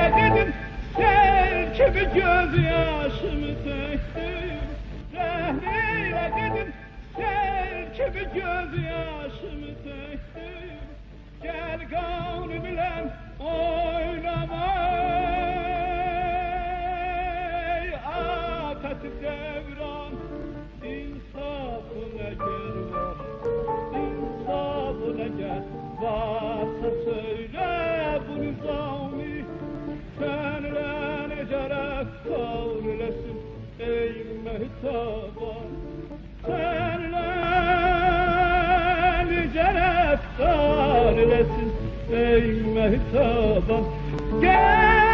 eyledim, sel gibi gözyaşımı töktüm. Rehm eyledim, sel gibi gözyaşımı töktüm. Gel gavni bilen oynamay, atası devran, insafına gel var, insafına gel. Varsa söyle bu nizami, senle nece reftar eylesin ey mehtaban. Senle nece reftar eylesin ey mehtaban. Gel